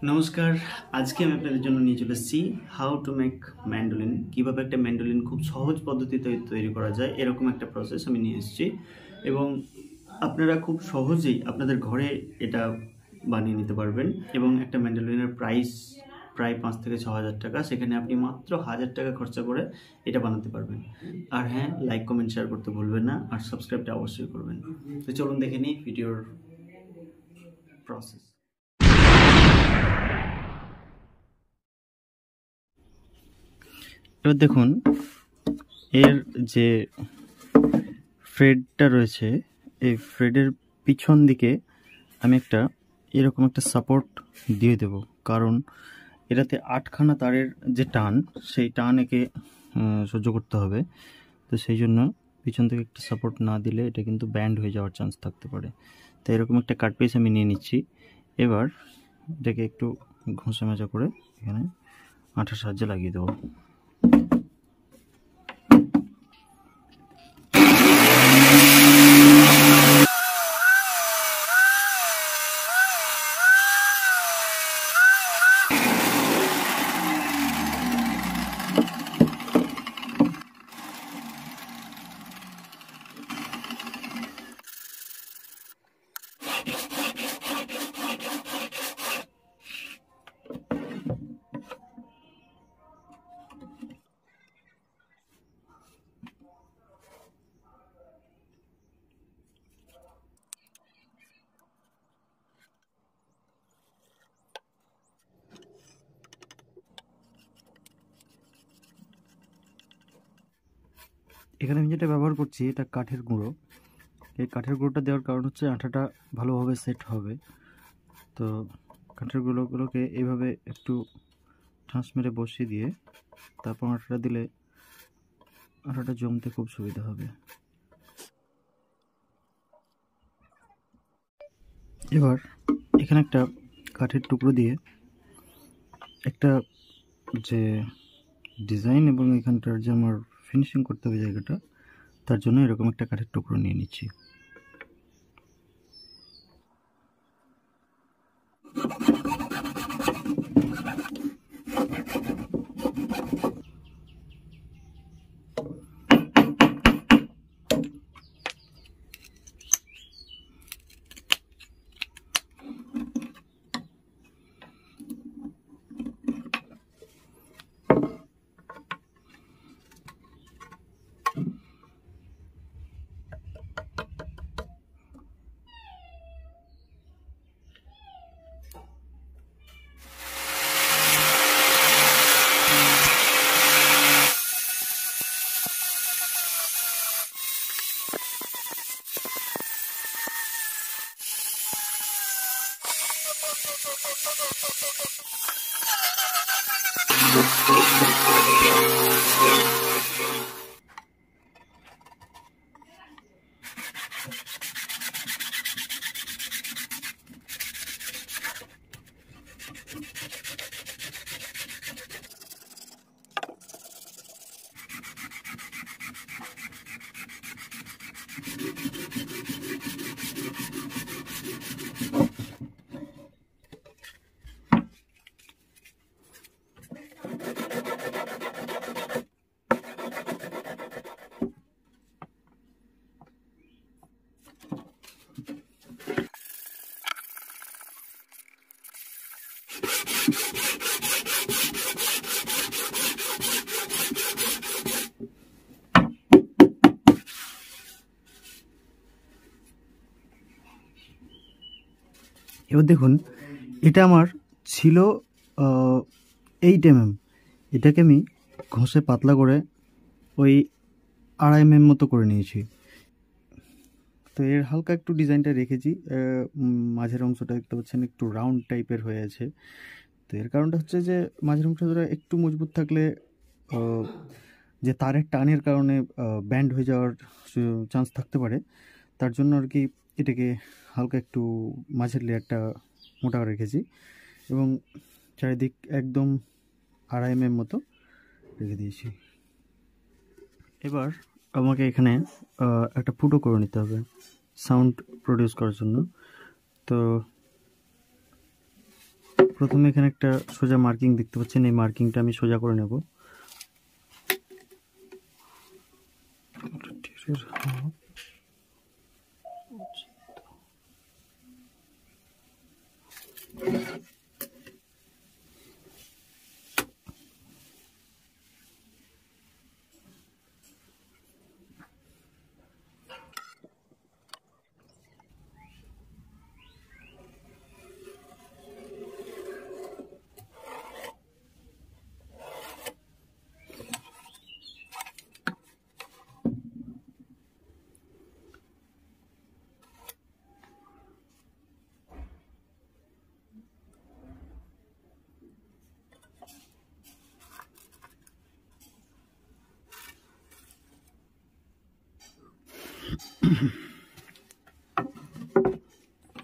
নমস্কার। আজকে আমি আপনাদের জন্য নিয়ে চলে এসেছি হাউ টু মেক ম্যান্ডোলিন। কীভাবে একটা ম্যান্ডোলিন খুব সহজ পদ্ধতিতে তৈরি করা যায়, এরকম একটা প্রসেস আমি নিয়ে এসেছি। এবং আপনারা খুব সহজেই আপনাদের ঘরে এটা বানিয়ে নিতে পারবেন। এবং একটা ম্যান্ডোলিনের প্রাইস প্রায় 5 থেকে 6 হাজার টাকা, সেখানে আপনি মাত্র 1000 টাকা খরচা করে এটা বানাতে পারবেন। আর হ্যাঁ, লাইক কমেন্ট শেয়ার করতে ভুলবেন না, আর সাবস্ক্রাইবটা অবশ্যই করবেন। তো চলুন দেখে নিই ভিডিওর প্রসেস। এবার দেখুন, এর যে ফ্রেডটা রয়েছে, এই ফ্রেডের পিছন দিকে আমি এরকম একটা সাপোর্ট দিয়ে দেব, কারণ এটাতে 8খানা তারের যে টান, সেই টান একে সহ্য করতে হবে। তো সেই জন্য পিছন থেকে একটা সাপোর্ট না দিলে এটা কিন্তু ব্যান্ড হয়ে যাওয়ার চান্স থাকতে পারে। তো এরকম একটা কাট পিস আমি নিয়ে নিচ্ছি। এবার এটাকে একটু ঘষে মাজা করে এখানে আঠার সাহায্যে লাগিয়ে দেবো। এখানে আমি যেটা ব্যবহার করছি, এটা কাঠের গুঁড়ো। এই কাঠের গুঁড়োটা দেওয়ার কারণ হচ্ছে আঠাটা ভালোভাবে সেট হবে। তো কাঠের গুঁড়োগুলোকে এইভাবে একটু ঠাঁস মেরে বসিয়ে দিয়ে তারপর আঠাটা দিলে আঠাটা জমতে খুব সুবিধা হবে। এবার এখানে একটা কাঠের টুকরো দিয়ে একটা যে ডিজাইন এবং এখানটার যে আমার ফিনিশিং করতে হবে জায়গাটা, তার জন্য এরকম একটা কাঠের টুকরো নিয়ে নিচ্ছি। এবার দেখুন, এটা আমার ছিল 8 mm। এটাকে আমি ঘষে পাতলা করে ওই 2.5 mm মতো করে নিয়েছি। তো এর হালকা একটু ডিজাইনটা রেখেছি, মাঝের অংশটা দেখতে পাচ্ছেন একটু রাউন্ড টাইপের হয়ে আছে। তো এর কারণটা হচ্ছে যে মাঝের অংশটা একটু মজবুত থাকলে যে তারের টানের কারণে ব্যান্ড হয়ে যাওয়ার চান্স থাকতে পারে, তার জন্য আর কি এটাকে হালকা একটু মাঝের লেয়ারটা মোটা রেখেছি এবং চারিদিক একদম 2.5 mm মতো রেখে দিয়েছি। এবার আমাকে এখানে একটা ফুটো করে নিতে হবে সাউন্ড প্রডিউস করার জন্য। তো প্রথমে এখানে একটা সোজা মার্কিং দেখতে পাচ্ছেন, এই মার্কিংটা আমি সোজা করে নেব।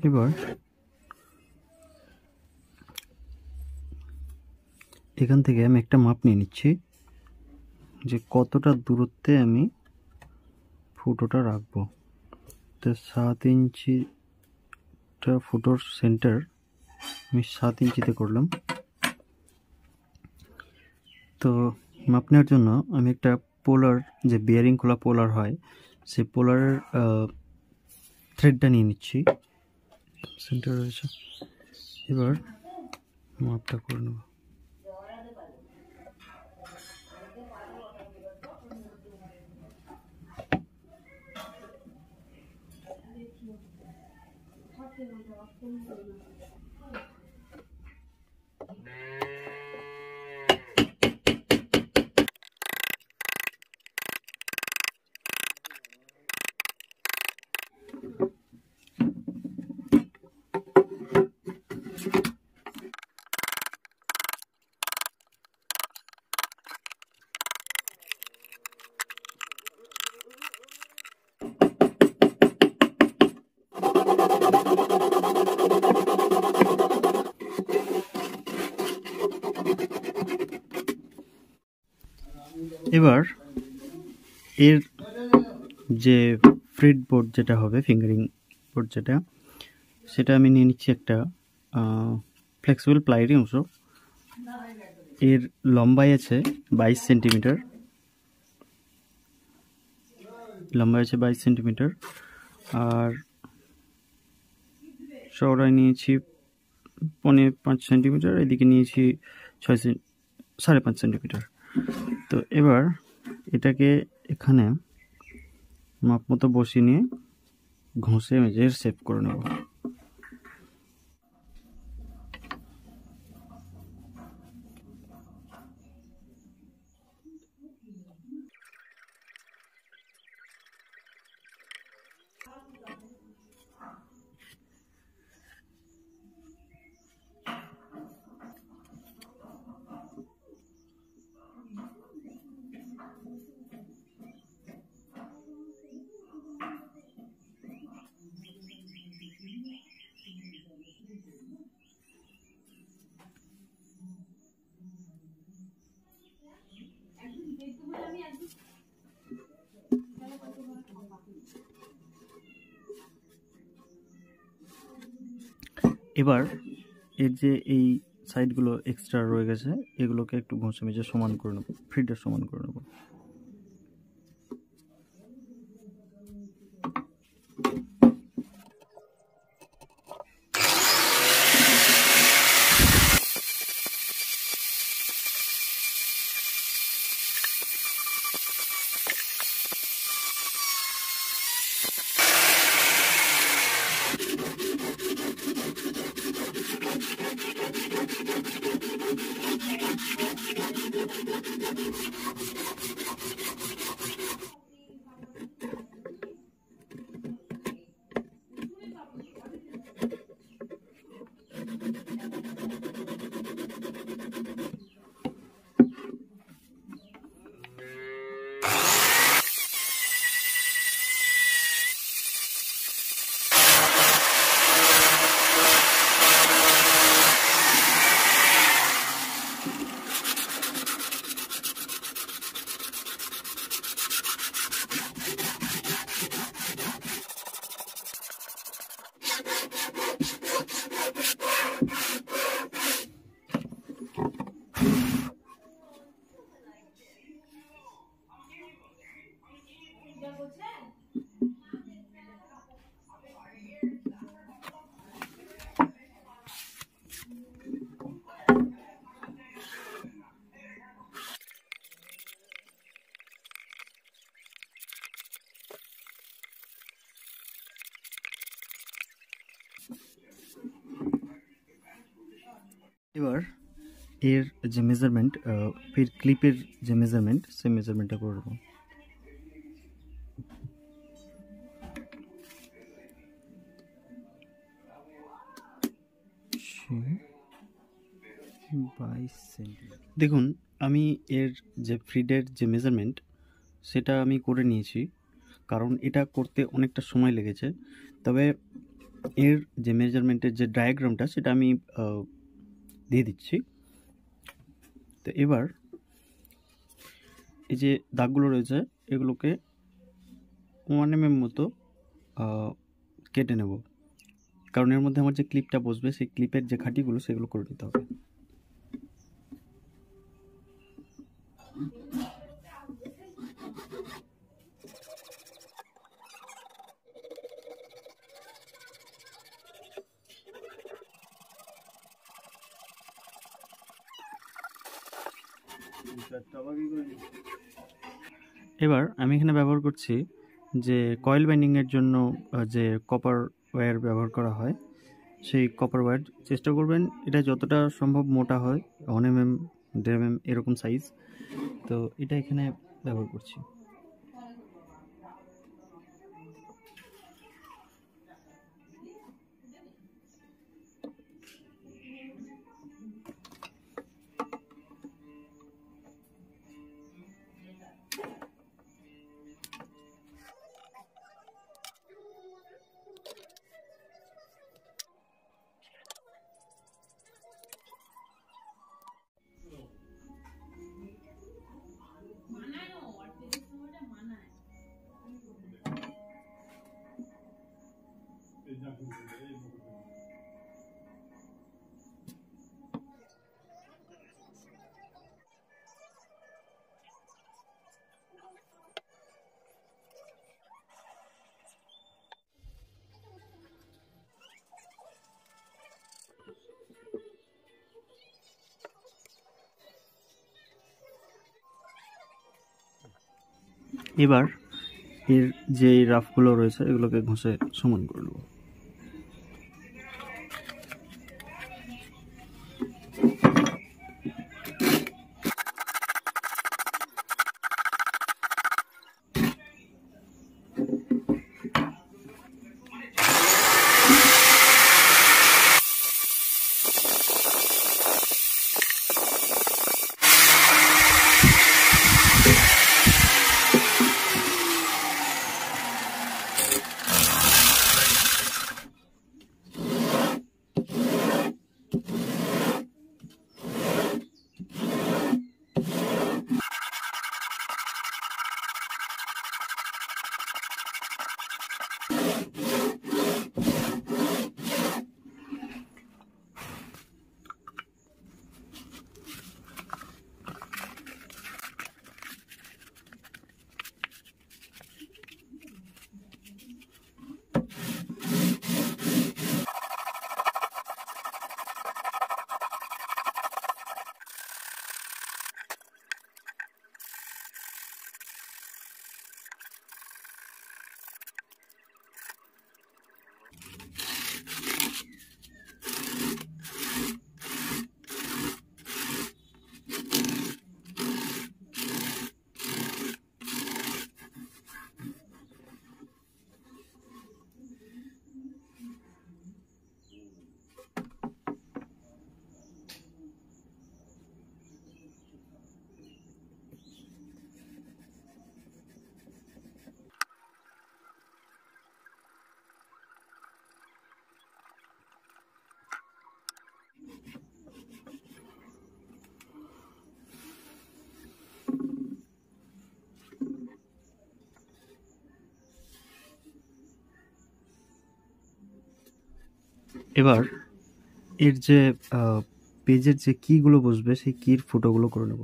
এবার এখান থেকে আমি একটা মাপ নিয়ে নিচ্ছি যে কতটা দূরত্বে আমি ফুটোটা রাখবো। তো 7 ইঞ্চিটা ফুটোর সেন্টার আমি 7 ইঞ্চিতে করলাম। তো মাপ নেওয়ার জন্য আমি একটা পোলার, যে বিয়ারিং খোলা পোলার হয়, সেই পোলারের থ্রেডটা নিয়ে নিচ্ছি, সেন্টার রয়েছে। এবার মাপটা করে নেব। এবার এর যে ফ্রিড বোর্ড যেটা হবে, ফিঙ্গারিং বোর্ড যেটা, সেটা আমি নিয়ে নিচ্ছি একটা ফ্লেক্সিবল প্লাইয়েরই অংশ। এর লম্বাই আছে 22 সেন্টিমিটার, লম্বাই আছে 22 সেন্টিমিটার, আর চওড়ায় নিয়েছি 5.5 সেন্টিমিটার, এদিকে নিয়েছি 5.5 সেন্টিমিটার। তো এবার এটাকে এখানে মাপ মতো বসিয়ে নিয়ে ঘষে মেজে শেপ করে নেব। এবার এর যে এই সাইডগুলো এক্সট্রা রয়ে গেছে, এগুলোকে একটু ঘষে মেজে সমান করে নেব, ফ্রিটা সমান করে নেব। এবার এর যে মেজারমেন্ট, এর ক্লিপের যে মেজারমেন্ট, সেই মেজারমেন্টটা করব। দেখুন, আমি এর যে ফ্রিডের যে মেজারমেন্ট সেটা আমি করে নিয়েছি, কারণ এটা করতে অনেকটা সময় লেগেছে। তবে এর যে মেজারমেন্টের যে ডায়াগ্রামটা সেটা আমি দিয়ে দিচ্ছি। তো এবার এই যে দাগগুলো রয়েছে এগুলোকে 1 mm মতো কেটে নেব, কারণ এর মধ্যে আমার যে ক্লিপটা বসবে সেই ক্লিপের যে খাঁটিগুলো সেগুলো করে নিতে হবে। এবার আমি এখানে ব্যবহার করছি যে কয়েল বাইন্ডিংয়ের জন্য যে কপার ওয়্যার ব্যবহার করা হয়, সেই কপার ওয়্যার চেষ্টা করবেন এটা যতটা সম্ভব মোটা হয়, 1 mm 1.5 mm এরকম সাইজ। তো এটা এখানে ব্যবহার করছি। এবার এর যে রাফগুলো রয়েছে এগুলোকে ঘষে সমান করে নেব। এবার এর যে পেজের যে কিগুলো বসবে সেই কির ফুটোগুলো করে নেব।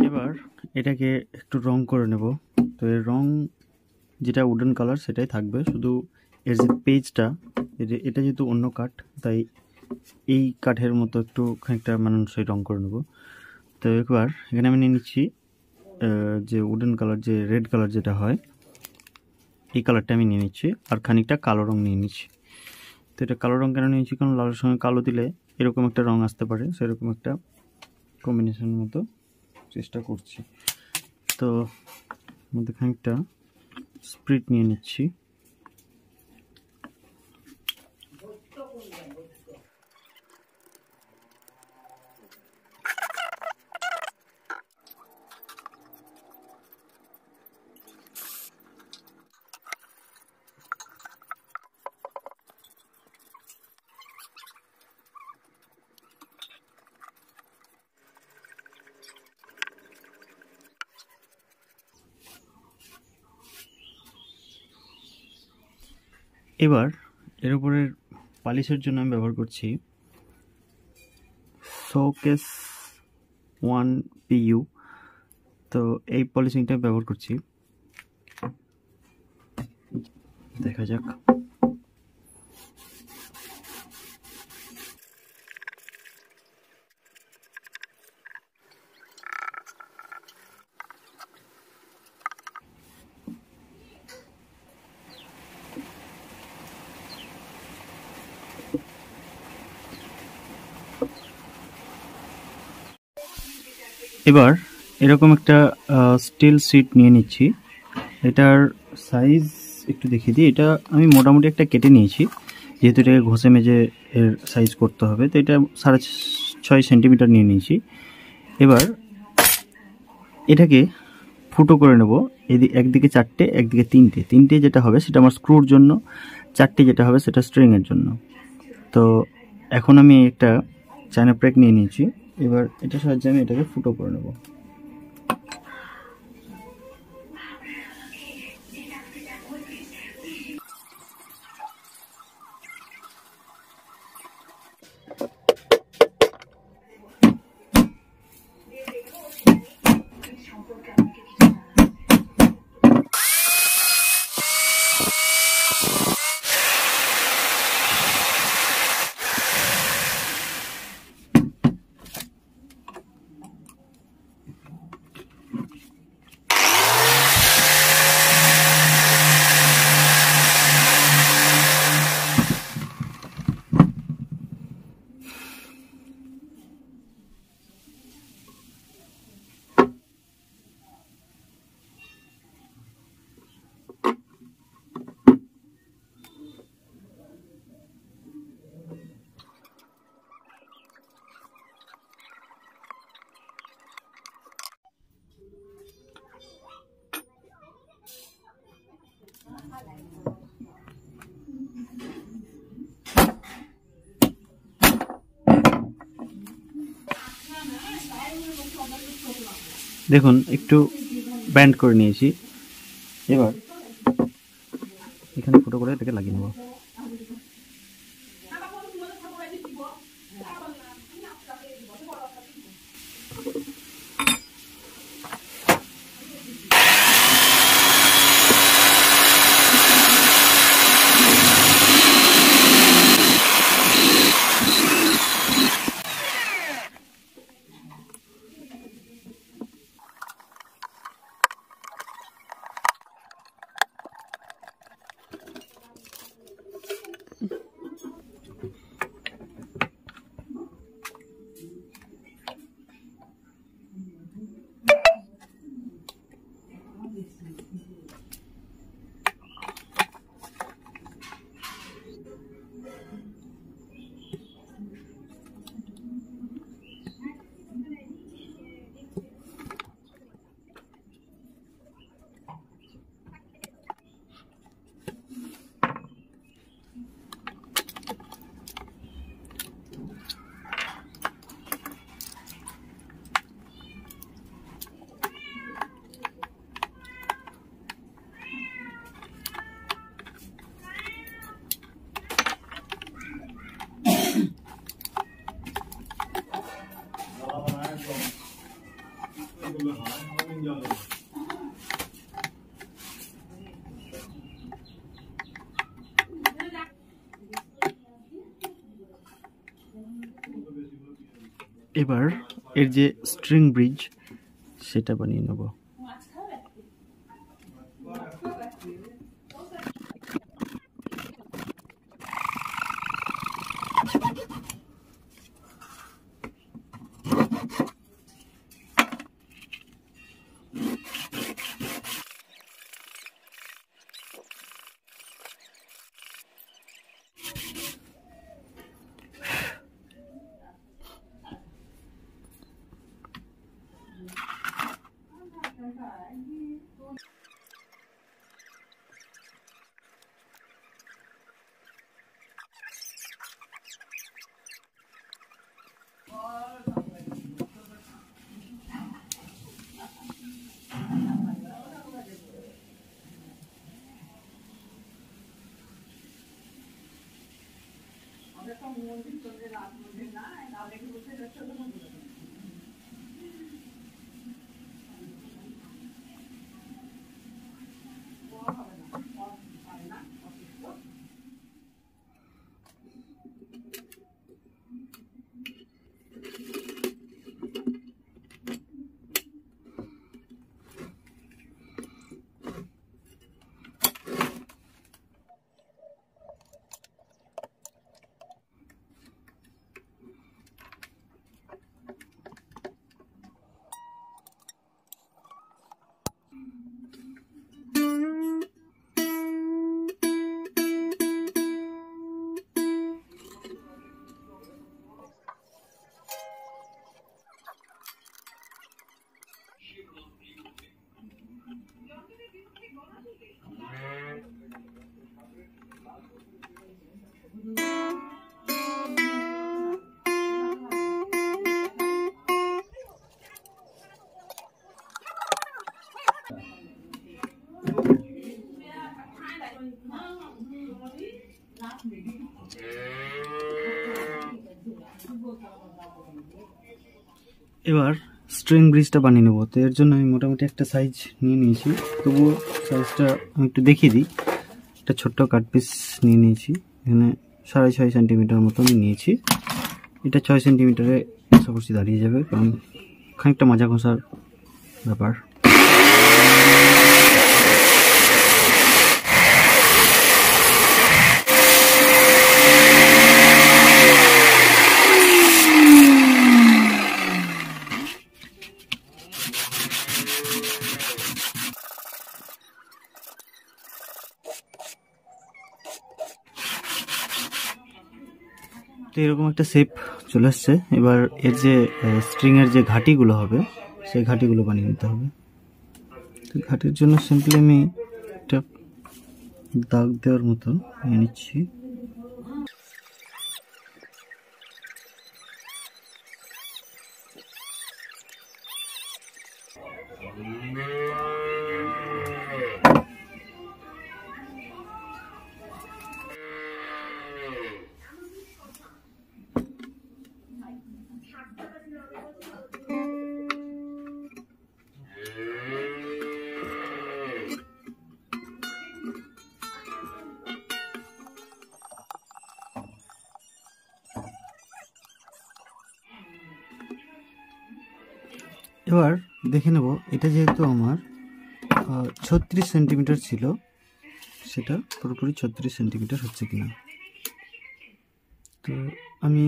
এবার এটাকে একটু রং করে নেব। তো এর রং যেটা উডেন কালার সেটাই থাকবে, শুধু এর যে পেজটা, এটা যেহেতু অন্য কাঠ তাই এই কাঠের মতো একটু খানিকটা মানানসই রং করে নেব। তো একবার এখানে আমি নিয়ে নিচ্ছি যে উডেন কালার, যে রেড কালার যেটা হয়, এই কালারটা আমি নিয়ে নিচ্ছি, আর খানিকটা কালো রং নিয়ে নিচ্ছি। তো এটা কালো রং কেন নিয়েছি, কারণ লালের সঙ্গে কালো দিলে এরকম একটা রং আসতে পারে, সেরকম একটা কম্বিনেশন মতো চেষ্টা করছি। তো মধ্যে খানিকটা স্প্রিট নিয়ে নিচ্ছি। এবার এর উপরের পালিশের জন্য আমি ব্যবহার করছি শোকেস 1PU। তো এই পলিশিংটা ব্যবহার করছি, দেখা যাক। এবার এরকম একটা স্টিল শিট নিয়ে নিচ্ছি। এটার সাইজ একটু দেখিয়ে দিই। এটা আমি মোটামুটি একটা কেটে নিয়েছি, যেহেতু এটাকে ঘষে মেজে এর সাইজ করতে হবে। তো এটা 6.5 সেন্টিমিটার নিয়ে নিয়েছি। এবার এটাকে ফুটো করে নেব। একদিকে 4টে, একদিকে 3টে। 3টে যেটা হবে সেটা আমার স্ক্রুর জন্য, 4টে যেটা হবে সেটা স্ট্রিংয়ের জন্য। তো এখন আমি একটা চায়না প্রেক নিয়ে নিয়েছি। এবার এটার সাহায্যে আমি এটাকে ফুটো করে নেব। দেখুন একটু ব্যান্ড করে নিয়েছি। এবার এখানে ফুটো করে এটাকে লাগিয়ে নেব। এবার এর যে স্ট্রিং ব্রিজ সেটা বানিয়ে নেব। এবার স্ট্রিং ব্রিজটা বানিয়ে নেবো। তো এর জন্য আমি মোটামুটি একটা সাইজ নিয়ে নিয়েছি, তবুও সাইজটা আমি একটু দেখিয়ে দিই। একটা ছোট্ট কাট পিস নিয়ে নিয়েছি, এখানে 6.5 সেন্টিমিটার মতো আমি নিয়েছি। এটা 6 সেন্টিমিটারে আশা করছি দাঁড়িয়ে যাবে, কারণ খানিকটা মাজা ঘষার ব্যাপার। তো এরকম একটা শেপ চলে আসছে। এবার এর যে স্ট্রিংয়ের যে ঘাটিগুলো হবে সেই ঘাটিগুলো বানিয়ে নিতে হবে। তো ঘাটির জন্য সিম্পলি আমি একটা দাগ দেওয়ার মতো নিয়ে নিচ্ছি। এবার দেখে নেব এটা যেহেতু আমার 36 সেন্টিমিটার ছিল, সেটা পুরোপুরি 36 সেন্টিমিটার হচ্ছে কিনা। তো আমি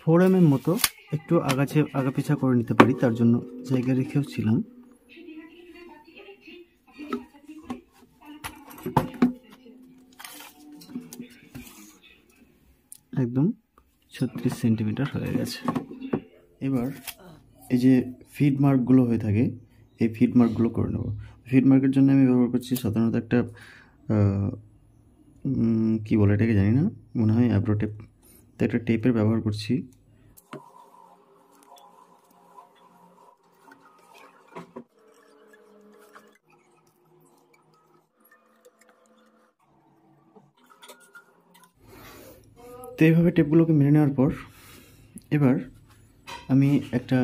4 mm মতো একটু আগা পিছা করে নিতে পারি, তার জন্য জায়গা রেখেও ছিলাম। একদম 36 সেন্টিমিটার হয়ে গেছে। এবার এই যে ফিড মার্কগুলো হয়ে থাকে, এই ফিড মার্কগুলো করে নেব। ফিড মার্কের জন্য আমি ব্যবহার করছি সাধারণত একটা কী বলে এটাকে জানি না, মনে হয় অ্যাব্রো টেপ। তো একটা টেপের ব্যবহার করছি। তো এইভাবে টেপগুলোকে মেরে নেওয়ার পর এবার আমি একটা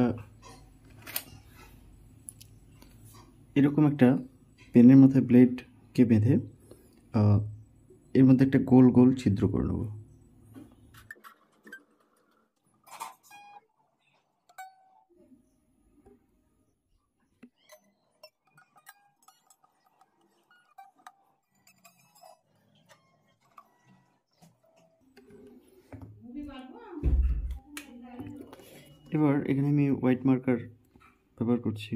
এরকম একটা পেনের মাথায় ব্লেডকে বেঁধে এর মধ্যে একটা গোল গোল ছিদ্র করে নেব। এবার এখানে আমি হোয়াইট মার্কার ব্যবহার করছি।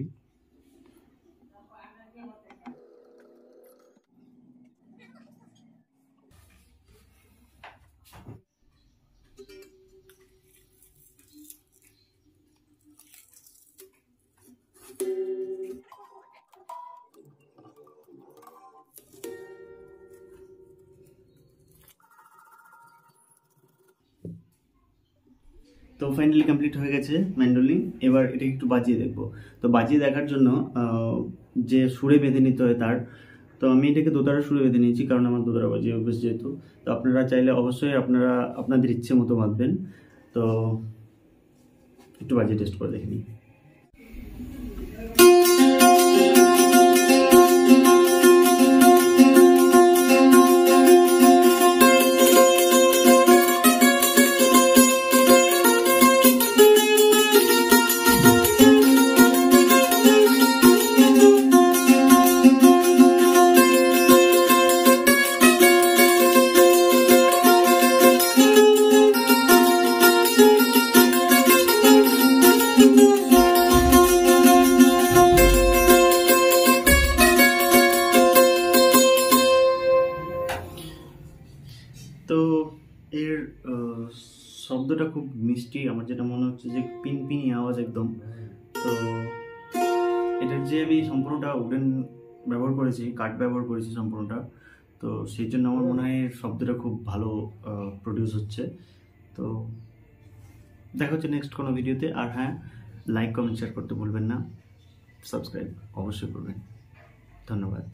তো ফাইনালি কমপ্লিট হয়ে গেছে ম্যান্ডোলিন। এবার এটা একটু বাজিয়ে দেখবো। তো বাজিয়ে দেখার জন্য যে সুরে বেঁধে নিতে হয় তার, তো আমি এটাকে দোতারা সুরে বেঁধে নিয়েছি, কারণ আমার দোতারা বাজিয়ে অভ্যেস যেহেতু। তো আপনারা চাইলে অবশ্যই আপনারা আপনাদের ইচ্ছে মতো বাঁধবেন। তো একটু বাজিয়ে টেস্ট করে দেখে নিই। তো এর শব্দটা খুব মিষ্টি, আমার যেটা মনে হচ্ছে যে পিনপিনি আওয়াজ একদম। তো এটার যে আমি সম্পূর্ণটা উডেন ব্যবহার করেছি, কাঠ ব্যবহার করেছি সম্পূর্ণটা, তো সেই জন্য আমার মনে হয় এর শব্দটা খুব ভালো প্রডিউস হচ্ছে। তো দেখা হচ্ছে নেক্সট কোনো ভিডিওতে। আর হ্যাঁ, লাইক কমেন্ট শেয়ার করতে ভুলবেন না, সাবস্ক্রাইব অবশ্যই করবেন। ধন্যবাদ।